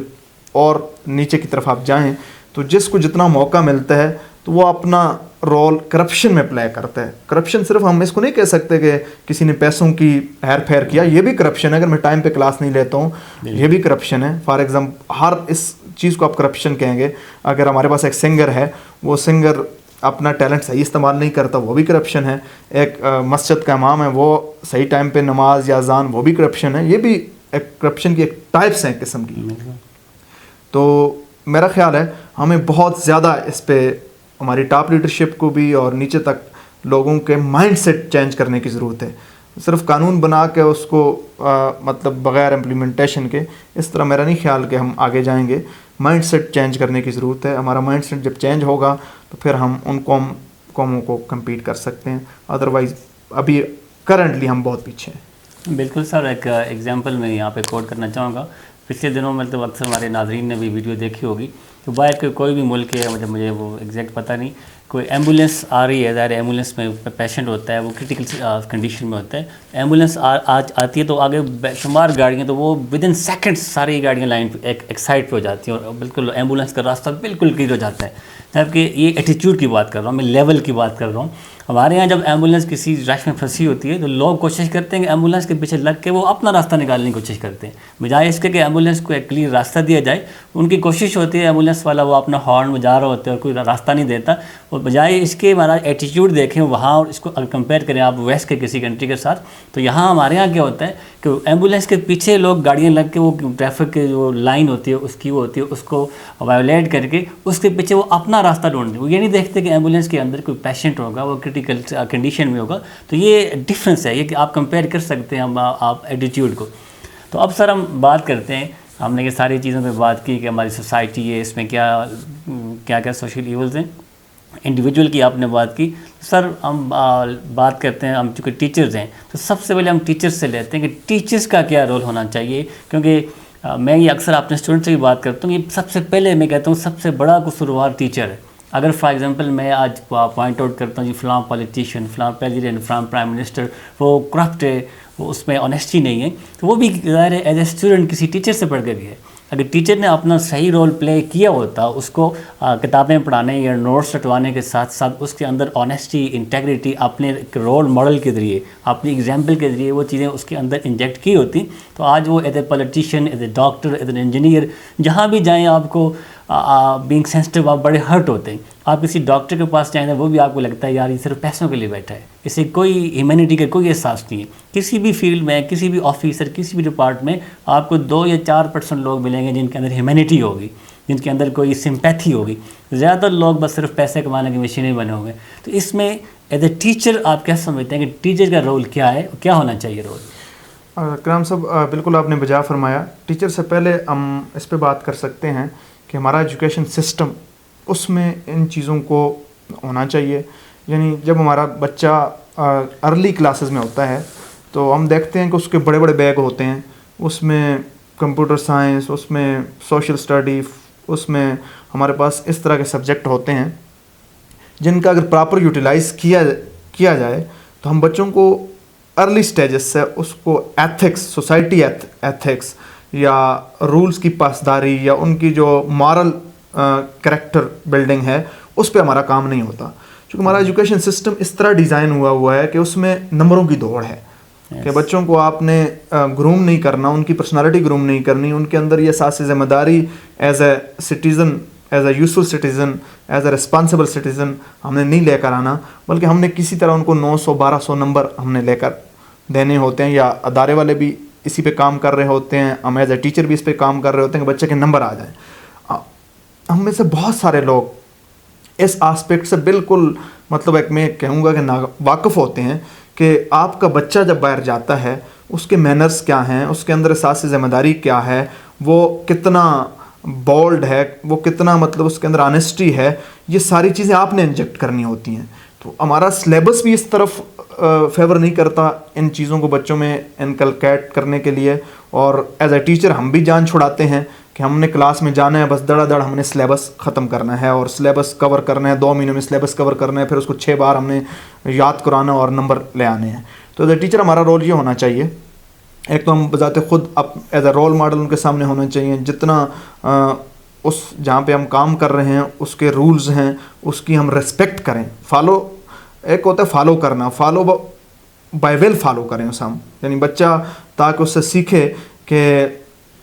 اور نیچے کی طرف آپ جائیں تو جس کو جتنا موقع ملتا ہے تو وہ اپنا رول کرپشن میں پلے کرتا ہے. کرپشن صرف ہم اس کو نہیں کہہ سکتے کہ کسی نے پیسوں کی ہیر پھیر کیا، یہ بھی کرپشن ہے. اگر میں ٹائم پہ کلاس نہیں لیتا ہوں یہ بھی کرپشن ہے. فار ایگزامپل ہر اس چیز کو آپ کرپشن کہیں گے. اگر ہمارے پاس ایک سنگر ہے، وہ سنگر اپنا ٹیلنٹ صحیح استعمال نہیں کرتا، وہ بھی کرپشن ہے. ایک مسجد کا امام ہے، وہ صحیح ٹائم پہ نماز یا اذان، وہ بھی کرپشن ہے. یہ بھی ایک کرپشن کی ایک ٹائپس ہیں قسم کی. تو میرا خیال ہے ہمیں بہت زیادہ اس پہ ہماری ٹاپ لیڈرشپ کو بھی اور نیچے تک لوگوں کے مائنڈ سیٹ چینج کرنے کی ضرورت ہے. صرف قانون بنا کے اس کو مطلب بغیر امپلیمنٹیشن کے اس طرح میرا نہیں خیال کہ ہم آگے جائیں گے. مائنڈ سیٹ چینج کرنے کی ضرورت ہے. ہمارا مائنڈ سیٹ جب چینج ہوگا تو پھر ہم ان قوموں کو کمپیٹ کر سکتے ہیں. ادروائز ابھی کرنٹلی ہم بہت پیچھے ہیں. بالکل سر، ایک ایگزامپل میں یہاں پہ کوٹ کرنا چاہوں گا. پچھلے دنوں میں تو اکثر ہمارے ناظرین نے بھی ویڈیو دیکھی ہوگی تو باہر کے کوئی بھی ملک ہے، مجھے وہ ایگزیکٹ پتہ نہیں، کوئی ایمبولینس آ رہی ہے، ظاہر ایمبولینس میں پیشنٹ ہوتا ہے، وہ کرٹیکل کنڈیشن میں ہوتا ہے. ایمبولینس آتی ہے تو آگے بے شمار گاڑیاں، تو وہ ود ان سیکنڈ ساری گاڑیاں لائن پہ ایک سائڈ پہ ہو جاتی ہیں اور بالکل ایمبولینس کا راستہ بالکل کلیئر ہو جاتا ہے. جبکہ یہ ایٹیچیوڈ کی بات کر رہا ہوں میں، لیول کی بات کر رہا ہوں. ہمارے یہاں جب ایمبولینس کسی رش میں پھنسی ہوتی ہے تو لوگ کوشش کرتے ہیں کہ ایمبولینس کے پیچھے لگ کے وہ اپنا راستہ نکالنے کی کوشش کرتے ہیں، بجائے اس کے کہ ایمبولینس کو ایک کلیئر راستہ دیا جائے. ان کی کوشش ہوتی ہے، ایمبولینس والا وہ اپنا ہارن بجا رہا ہوتا ہے اور کوئی راستہ نہیں دیتا. اور بجائے اس کے ہمارا ایٹیچیوڈ دیکھیں وہاں، اور اس کو اگر کمپیئر کریں آپ ویسٹ کے کسی کنٹری کے ساتھ، تو یہاں ہمارے یہاں کیا ہوتا ہے کہ ایمبولینس کے پیچھے لوگ گاڑیاں لگ کے، وہ ٹریفک کی جو لائن ہوتی ہے اس کی وہ ہوتی ہے، اس کو وائولیٹ کر کے اس کے پیچھے وہ اپنا راستہ ڈھونڈتے ہیں. وہ یہ نہیں دیکھتے کہ ایمبولینس کے اندر کوئی پیشنٹ ہوگا، وہ کرٹیکل کنڈیشن میں ہوگا. تو یہ ڈفرینس ہے، یہ کہ آپ کمپیئر کر سکتے ہیں آپ ایٹیٹیوڈ کو. تو اب سر ہم بات کرتے ہیں، ہم نے یہ ساری چیزوں پہ بات کی کہ ہماری سوسائٹی ہے، اس میں کیا کیا سوشل ایولز ہیں. انڈیویجول کی آپ نے بات کی. سر ہم بات کرتے ہیں، ہم چونکہ ٹیچرز ہیں تو سب سے پہلے ہم ٹیچرز سے لیتے ہیں کہ ٹیچرز کا کیا رول ہونا چاہیے. کیونکہ میں یہ اکثر اپنے اسٹوڈنٹ سے بھی بات کرتا ہوں، یہ سب سے پہلے میں کہتا ہوں سب سے بڑا قصوروار ٹیچر ہے. اگر فار ایگزامپل میں آج پوائنٹ آؤٹ کرتا ہوں جی فلاں پالیٹیشین، فلاں پریزیڈنٹ، فلاں پرائم منسٹر وہ کرپٹ ہے، وہ اس میں آنیسٹی نہیں ہے، تو وہ بھی ظاہر ہے ایز اے اسٹوڈنٹ کسی ٹیچر سے پڑھ کے گیا ہے. اگر ٹیچر نے اپنا صحیح رول پلے کیا ہوتا، اس کو کتابیں پڑھانے یا نوٹس رٹوانے کے ساتھ ساتھ اس کے اندر آنیسٹی، انٹیگریٹی اپنے رول ماڈل کے ذریعے، اپنی اگزامپل کے ذریعے وہ چیزیں اس کے اندر انجیکٹ کی ہوتی، تو آج وہ as a politician, as a doctor, as a engineer, جہاں بھی جائیں آپ کو بینگ سینسٹیو آپ بڑے ہرٹ ہوتے ہیں. آپ کسی ڈاکٹر کے پاس جائیں وہ بھی آپ کو لگتا ہے یار یہ صرف پیسوں کے لیے بیٹھا ہے، اسے کوئی ہیومینٹی کا کوئی احساس نہیں ہے. کسی بھی فیلڈ میں، کسی بھی آفیسر، کسی بھی ڈپارٹ میں آپ کو 2 یا 4% لوگ ملیں گے جن کے اندر ہیومینٹی ہوگی، جن کے اندر کوئی سمپیتھی ہوگی. زیادہ تر لوگ بس صرف پیسے کمانے کی مشینیں بنے ہوئے. تو اس میں ایز اے ٹیچر آپ کیا سمجھتے ہیں کہ ٹیچر کا رول کیا ہے، کیا ہونا چاہیے رول؟ کرام صاحب بالکل آپ نے بجا فرمایا. ٹیچر سے پہلے ہم اس پہ بات کر سکتے ہیں کہ ہمارا ایجوکیشن سسٹم، اس میں ان چیزوں کو ہونا چاہیے. یعنی جب ہمارا بچہ ارلی کلاسز میں ہوتا ہے تو ہم دیکھتے ہیں کہ اس کے بڑے بڑے بیگ ہوتے ہیں، اس میں کمپیوٹر سائنس، اس میں سوشل اسٹڈی، اس میں ہمارے پاس اس طرح کے سبجیکٹ ہوتے ہیں جن کا اگر پراپر یوٹیلائز کیا جائے تو ہم بچوں کو ارلی سٹیجز سے اس کو ایتھکس، سوسائٹی ایتھکس یا رولز کی پاسداری یا ان کی جو مارل کریکٹر بلڈنگ ہے اس پہ ہمارا کام نہیں ہوتا. چونکہ ہمارا ایجوکیشن سسٹم اس طرح ڈیزائن ہوا ہے کہ اس میں نمبروں کی دوڑ ہے کہ بچوں کو آپ نے گروم نہیں کرنا، ان کی پرسنالٹی گروم نہیں کرنی، ان کے اندر یہ احساس ذمہ داری as a citizen, as a useful citizen, as a responsible citizen ہم نے نہیں لے کر آنا، بلکہ ہم نے کسی طرح ان کو 900 1200 نمبر ہم نے لے کر دینے ہوتے ہیں. یا ادارے والے بھی اسی پہ کام کر رہے ہوتے ہیں، ہم ایز اے ٹیچر بھی اس پہ کام کر رہے ہوتے ہیں کہ بچے کے نمبر آ جائیں. ہم میں سے بہت سارے لوگ اس آسپیکٹ سے بالکل مطلب ایک میں کہوں گا کہ واقف ہوتے ہیں کہ آپ کا بچہ جب باہر جاتا ہے اس کے مینرز کیا ہیں، اس کے اندر احساس ذمہ داری کیا ہے، وہ کتنا بولڈ ہے، وہ کتنا مطلب اس کے اندر آنیسٹی ہے، یہ ساری چیزیں آپ نے انجیکٹ کرنی ہوتی ہیں. تو ہمارا سلیبس بھی اس طرف فیور نہیں کرتا ان چیزوں کو بچوں میں انکلکیٹ کرنے کے لیے. اور ایز اے ٹیچر ہم بھی جان چھڑاتے ہیں کہ ہم نے کلاس میں جانا ہے, بس دڑا دڑ ہم نے سلیبس ختم کرنا ہے اور سلیبس کور کرنا ہے, 2 مہینوں میں سلیبس کور کرنا ہے, پھر اس کو 6 بار ہم نے یاد کرانا اور نمبر لے آنے ہیں. تو ایز اے ٹیچر ہمارا رول یہ ہونا چاہیے, ایک تو ہم بذات خود ایز اے رول ماڈل ان کے سامنے ہونا چاہیے, جتنا اس جہاں پہ ہم کام کر رہے ہیں اس کے رولز ہیں اس کی ہم ریسپیکٹ کریں. فالو ایک ہوتا ہے فالو کرنا, فالو بائی ویل فالو کریں اس ہم, یعنی بچہ تاکہ اس سے سیکھے کہ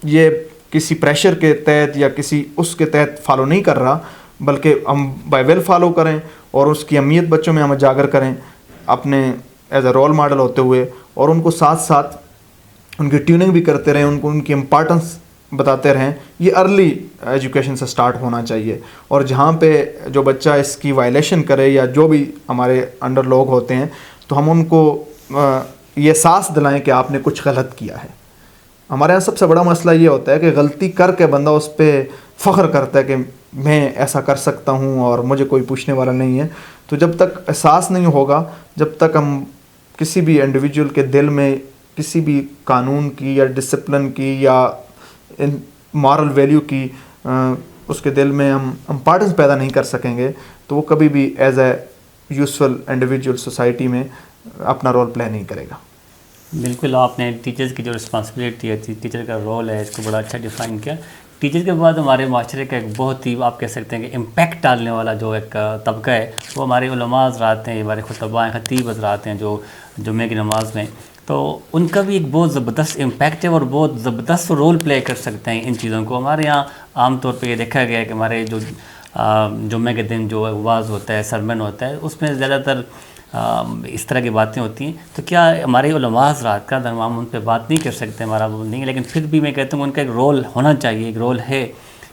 یہ کسی پریشر کے تحت یا کسی اس کے تحت فالو نہیں کر رہا, بلکہ ہم بائی ویل فالو کریں اور اس کی اہمیت بچوں میں ہم اجاگر کریں اپنے ایز اے رول ماڈل ہوتے ہوئے, اور ان کو ساتھ ساتھ ان کی ٹیوننگ بھی کرتے رہیں, ان کو ان کی امپارٹنس بتاتے رہیں. یہ ارلی ایجوکیشن سے سٹارٹ ہونا چاہیے. اور جہاں پہ جو بچہ اس کی وائلیشن کرے یا جو بھی ہمارے انڈر لوگ ہوتے ہیں تو ہم ان کو یہ احساس دلائیں کہ آپ نے کچھ غلط کیا ہے. ہمارے یہاں سب سے بڑا مسئلہ یہ ہوتا ہے کہ غلطی کر کے بندہ اس پہ فخر کرتا ہے کہ میں ایسا کر سکتا ہوں اور مجھے کوئی پوچھنے والا نہیں ہے. تو جب تک احساس نہیں ہوگا, جب تک ہم کسی بھی انڈیویجول کے دل میں کسی بھی قانون کی یا ڈسپلن کی یا مارل ویلیو کی اس کے دل میں ہم امپارٹنس پیدا نہیں کر سکیں گے, تو وہ کبھی بھی as a useful individual society میں اپنا رول پلے نہیں کرے گا. بالکل, آپ نے ٹیچرز کی جو رسپانسبلٹی ہے, ٹیچر کا رول ہے, اس کو بڑا اچھا ڈیفائن کیا. ٹیچر کے بعد ہمارے معاشرے کا ایک بہت ہی آپ کہہ سکتے ہیں کہ امپیکٹ ڈالنے والا جو ایک طبقہ ہے وہ ہمارے علماء حضرات ہیں, ہمارے خطباء ہیں, خطیب حضرات ہیں جو جمعے کی نماز میں, تو ان کا بھی ایک بہت زبردست امپیکٹ ہے اور بہت زبردست رول پلے کر سکتے ہیں ان چیزوں کو. ہمارے یہاں عام طور پہ یہ دیکھا گیا ہے کہ ہمارے جو جمعے کے دن جو واعظ ہوتا ہے, سرمن ہوتا ہے, اس میں زیادہ تر اس طرح کی باتیں ہوتی ہیں. تو کیا ہمارے علماء حضرات کا ہم ان پہ بات نہیں کر سکتے, ہمارا وہ نہیں ہے, لیکن پھر بھی میں کہتا ہوں ان کا ایک رول ہونا چاہیے, ایک رول ہے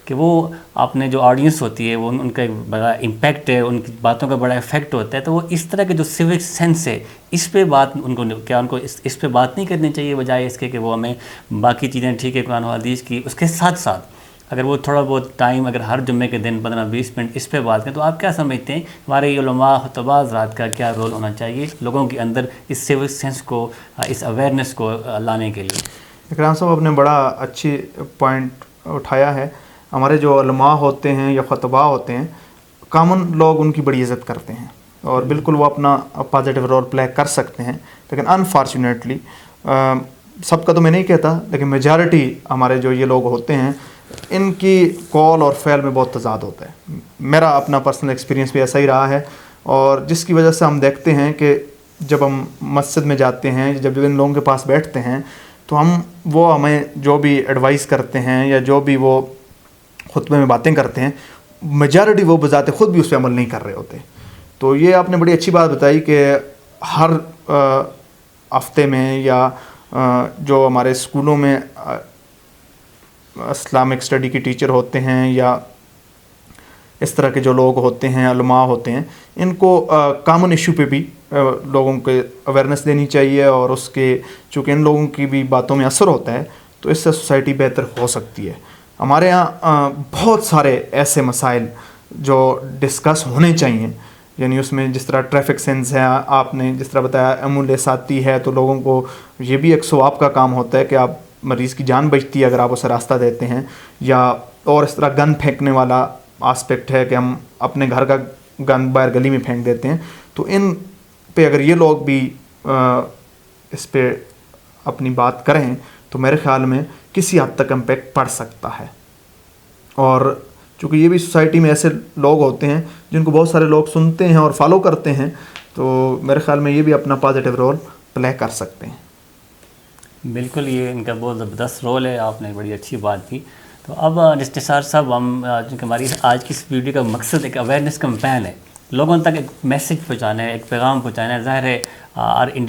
کہ وہ اپنے جو آڈینس ہوتی ہے وہ ان کا ایک بڑا امپیکٹ ہے, ان کی باتوں کا بڑا افیکٹ ہوتا ہے. تو وہ اس طرح کے جو سیوک سینس ہے اس پہ بات ان کو اس پہ بات نہیں کرنی چاہیے, بجائے اس کے کہ وہ ہمیں باقی چیزیں ٹھیک ہے قرآن و حدیث کی, اس کے ساتھ ساتھ اگر وہ تھوڑا بہت ٹائم اگر ہر جمعے کے دن 15-20 منٹ اس پہ بات کریں. تو آپ کیا سمجھتے ہیں ہمارے علماء خطباء حضرات کا کیا رول ہونا چاہیے لوگوں کے اندر اس سیوک سینس کو, اس اویئرنیس کو لانے کے لیے؟ اکرام صاحب آپ نے بڑا اچھی پوائنٹ اٹھایا ہے. ہمارے جو علماء ہوتے ہیں یا خطباء ہوتے ہیں, کامن لوگ ان کی بڑی عزت کرتے ہیں اور بالکل وہ اپنا پازیٹیو رول پلے کر سکتے ہیں, لیکن انفارچونیٹلی سب کا تو میں نہیں کہتا, لیکن میجارٹی ہمارے جو یہ لوگ ہوتے ہیں ان کی کال اور فعل میں بہت تضاد ہوتا ہے. میرا اپنا پرسنل ایکسپیرینس بھی ایسا ہی رہا ہے, اور جس کی وجہ سے ہم دیکھتے ہیں کہ جب ہم مسجد میں جاتے ہیں, جب ان لوگوں کے پاس بیٹھتے ہیں, تو وہ ہمیں جو بھی ایڈوائز کرتے ہیں یا جو بھی وہ خطبے میں باتیں کرتے ہیں, میجارٹی وہ بذات خود بھی اس پہ عمل نہیں کر رہے ہوتے. تو یہ آپ نے بڑی اچھی بات بتائی کہ ہر ہفتے میں یا جو ہمارے اسکولوں میں اسلامک اسٹڈی کی ٹیچر ہوتے ہیں یا اس طرح کے جو لوگ ہوتے ہیں, علماء ہوتے ہیں, ان کو کامن ایشو پہ بھی لوگوں کو اویئرنیس دینی چاہیے, اور اس کے چونکہ ان لوگوں کی بھی باتوں میں اثر ہوتا ہے تو اس سے سوسائٹی بہتر ہو سکتی ہے. ہمارے یہاں بہت سارے ایسے مسائل جو ڈسکس ہونے چاہیے, یعنی اس میں جس طرح ٹریفک سینس ہے, آپ نے جس طرح بتایا ایمبولینس آتی ہے تو لوگوں کو یہ بھی ایک ثواب کا کام ہوتا ہے کہ آپ مریض کی جان بچتی ہے اگر آپ اسے راستہ دیتے ہیں, یا اور اس طرح گن پھینکنے والا آسپیکٹ ہے کہ ہم اپنے گھر کا گن باہر گلی میں پھینک دیتے ہیں. تو ان پہ اگر یہ لوگ بھی اس پہ اپنی بات کریں تو میرے خیال میں کسی حد تک امپیکٹ پڑ سکتا ہے. اور چونکہ یہ بھی سوسائٹی میں ایسے لوگ ہوتے ہیں جن کو بہت سارے لوگ سنتے ہیں اور فالو کرتے ہیں, تو میرے خیال میں یہ بھی اپنا پازیٹیو رول پلے کر سکتے ہیں. بالکل, یہ ان کا بہت زبردست رول ہے, آپ نے بڑی اچھی بات کی. تو اب نثار صاحب, ہم چونکہ ہماری آج کی اس ویڈیو کا مقصد ایک اویئرنیس کمپین ہے, لوگوں تک ایک میسیج پہنچانا ہے, ایک پیغام پہنچانا ہے. ظاہر ہے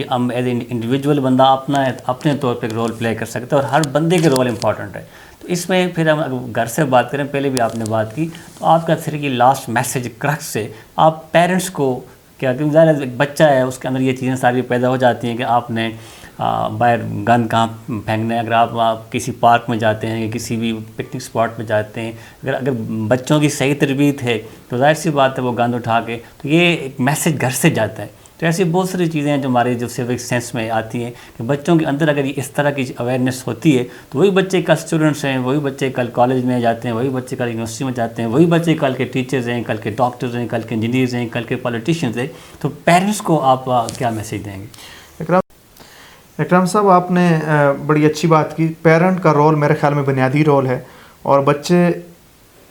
ہم ایز اے انڈیویجول بندہ اپنے طور پہ ایک رول پلے کر سکتا ہے, اور ہر بندے کے رول امپورٹنٹ ہے. تو اس میں پھر ہم گھر سے بات کریں, پہلے بھی آپ نے بات کی, تو آپ کا پھر یہ لاسٹ میسیج کرکس سے آپ پیرنٹس کو کیا, کیونکہ ظاہر ایک بچہ ہے اس کے اندر یہ چیزیں ساری پیدا ہو جاتی ہیں کہ آپ نے باہر گند کہاں پھینکنا ہے. اگر آپ کسی پارک میں جاتے ہیں یا کسی بھی پکنک اسپاٹ میں جاتے ہیں, اگر بچوں کی صحیح تربیت ہے تو ظاہر سی بات ہے وہ گند اٹھا کے, تو یہ ایک میسج گھر سے جاتا ہے. تو ایسی بہت ساری چیزیں ہیں جو ہمارے جو سیوک سینس میں آتی ہیں کہ بچوں کے اندر اگر اس طرح کی اویئرنیس ہوتی ہے تو وہی بچے کل اسٹوڈنٹس ہیں, وہی بچے کل کالج میں جاتے ہیں, وہی بچے کل یونیورسٹی میں جاتے ہیں, وہی بچے کل کے ٹیچرز ہیں, کل کے ڈاکٹرز ہیں, کل کے انجینئرز ہیں, کل کے پولیٹیشینز ہیں. تو پیرنٹس کو آپ کیا میسیج دیں گے؟ اکرام صاحب, آپ نے بڑی اچھی بات کی. پیرنٹ کا رول میرے خیال میں بنیادی رول ہے, اور بچے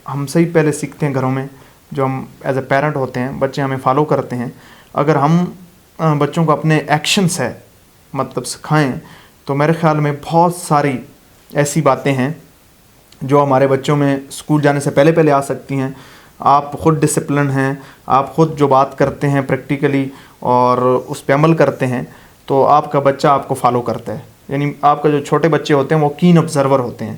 ہم سے ہی پہلے سیکھتے ہیں گھروں میں. جو ہم ایز اے پیرنٹ ہوتے ہیں بچے ہمیں فالو کرتے ہیں. اگر ہم بچوں کو اپنے ایکشن سے مطلب سکھائیں تو میرے خیال میں بہت ساری ایسی باتیں ہیں جو ہمارے بچوں میں اسکول جانے سے پہلے آ سکتی ہیں. آپ خود ڈسپلن ہیں, آپ خود جو بات کرتے ہیں پریکٹیکلی اور اس پہ عمل کرتے ہیں تو آپ کا بچہ آپ کو فالو کرتا ہے. یعنی آپ کا جو چھوٹے بچے ہوتے ہیں وہ کین آبزرور ہوتے ہیں,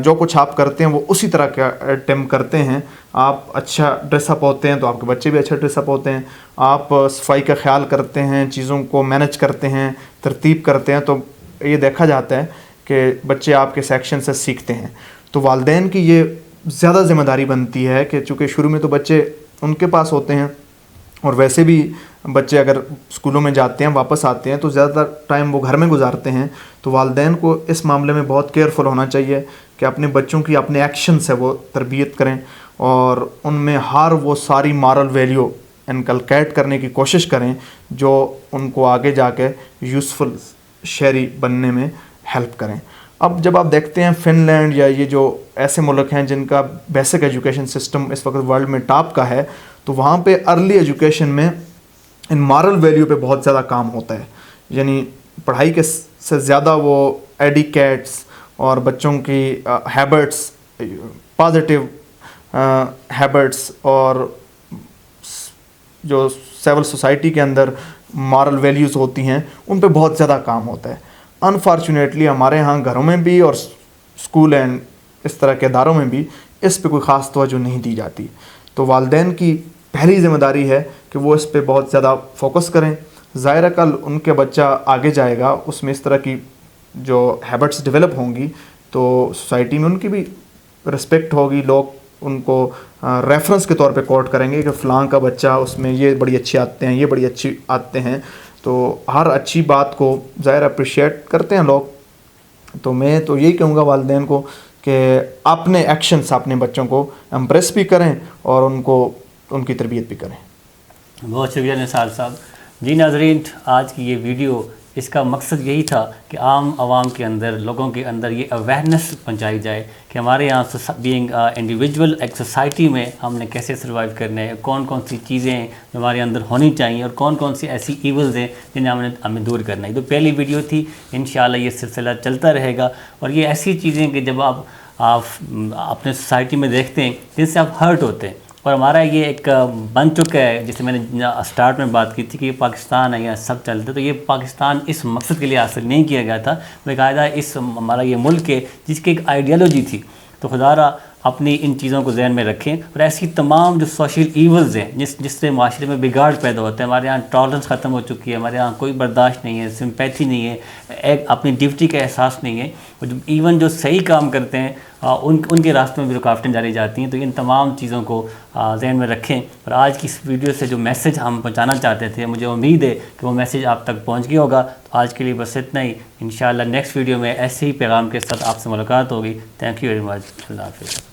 جو کچھ آپ کرتے ہیں وہ اسی طرح کا اٹیمپٹ کرتے ہیں. آپ اچھا ڈریس اپ ہوتے ہیں تو آپ کے بچے بھی اچھا ڈریس اپ ہوتے ہیں. آپ صفائی کا خیال کرتے ہیں, چیزوں کو مینج کرتے ہیں, ترتیب کرتے ہیں, تو یہ دیکھا جاتا ہے کہ بچے آپ کے سیکشن سے سیکھتے ہیں. تو والدین کی یہ زیادہ ذمہ داری بنتی ہے کہ چونکہ شروع میں تو بچے ان کے پاس ہوتے ہیں, اور ویسے بھی بچے اگر اسکولوں میں جاتے ہیں واپس آتے ہیں تو زیادہ تر ٹائم وہ گھر میں گزارتے ہیں. تو والدین کو اس معاملے میں بہت کیئرفل ہونا چاہیے کہ اپنے بچوں کی اپنے ایکشن سے وہ تربیت کریں, اور ان میں ہر وہ ساری مارل ویلیو انکلکیٹ کرنے کی کوشش کریں جو ان کو آگے جا کے یوزفل شہری بننے میں ہیلپ کریں. اب جب آپ دیکھتے ہیں فن لینڈ یا یہ جو ایسے ملک ہیں جن کا بیسک ایجوکیشن سسٹم اس وقت ورلڈ میں ٹاپ کا ہے, تو وہاں پہ ارلی ایجوکیشن میں ان مارل ویلیو پہ بہت زیادہ کام ہوتا ہے. یعنی پڑھائی کے سے زیادہ وہ ایڈیکیٹس اور بچوں کی ہیبٹس, پازیٹیو ہیبٹس, اور جو سول سوسائٹی کے اندر مارل ویلیوز ہوتی ہیں ان پہ بہت زیادہ کام ہوتا ہے. انفارچونیٹلی ہمارے ہاں گھروں میں بھی اور اسکول اینڈ اس طرح کے اداروں میں بھی اس پہ کوئی خاص توجہ نہیں دی جاتی. تو والدین کی پہلی ذمہ داری ہے کہ وہ اس پہ بہت زیادہ فوکس کریں. ظاہر کل ان کے بچہ آگے جائے گا, اس میں اس طرح کی جو ہیبٹس ڈیولپ ہوں گی تو سوسائٹی میں ان کی بھی رسپیکٹ ہوگی. لوگ ان کو ریفرنس کے طور پہ کوٹ کریں گے کہ فلاں کا بچہ اس میں یہ بڑی اچھی عادتیں ہیں, یہ بڑی اچھی عادتیں ہیں. تو ہر اچھی بات کو ظاہر اپریشیٹ کرتے ہیں لوگ. تو میں تو یہی کہوں گا والدین کو کہ اپنے ایکشن سے اپنے بچوں کو امپریس بھی کریں اور ان کو ان کی تربیت بھی کریں. بہت شکریہ نثار صاحب. جی ناظرین, آج کی یہ ویڈیو اس کا مقصد یہی تھا کہ عام عوام کے اندر, لوگوں کے اندر یہ اویئرنیس پہنچائی جائے کہ ہمارے یہاں بینگ انڈیویجول ایک سوسائٹی میں ہم نے کیسے سروائیو کرنا ہے, کون کون سی چیزیں ہیں جو ہمارے اندر ہونی چاہیے, اور کون کون سی ایسی ایولز ہیں جنہیں ہمیں دور کرنا ہے. تو پہلی ویڈیو تھی, انشاءاللہ یہ سلسلہ چلتا رہے گا. اور یہ ایسی چیزیں کہ جب آپ اپنے سوسائٹی میں دیکھتے ہیں جن سے آپ ہرٹ ہوتے ہیں, اور ہمارا یہ ایک بن چکا ہے, جیسے میں نے اسٹارٹ میں بات کی تھی کہ یہ پاکستان ہے, یا سب چلتے, تو یہ پاکستان اس مقصد کے لیے حاصل نہیں کیا گیا تھا. باقاعدہ اس ہمارا یہ ملک ہے جس کی ایک آئیڈیالوجی تھی. تو خدا را اپنی ان چیزوں کو ذہن میں رکھیں, اور ایسی تمام جو سوشل ایولز ہیں جس سے معاشرے میں بگاڑ پیدا ہوتا ہے. ہمارے یہاں ٹالرنس ختم ہو چکی ہے, ہمارے یہاں کوئی برداشت نہیں ہے, سمپیتھی نہیں ہے, ایک اپنی ڈیوٹی کا احساس نہیں ہے, اور ایون جو صحیح کام کرتے ہیں ان کے راستے میں بھی رکاوٹیں ڈالی جاتی ہیں. تو ان تمام چیزوں کو ذہن میں رکھیں. اور آج کی اس ویڈیو سے جو میسج ہم پہنچانا چاہتے تھے, مجھے امید ہے کہ وہ میسج آپ تک پہنچ گیا ہوگا. تو آج کے لیے بس اتنا ہی. انشاءاللہ نیکسٹ ویڈیو میں ایسے ہی پیغام کے ساتھ آپ سے ملاقات ہوگی. Thank you very much. اللہ حافظ.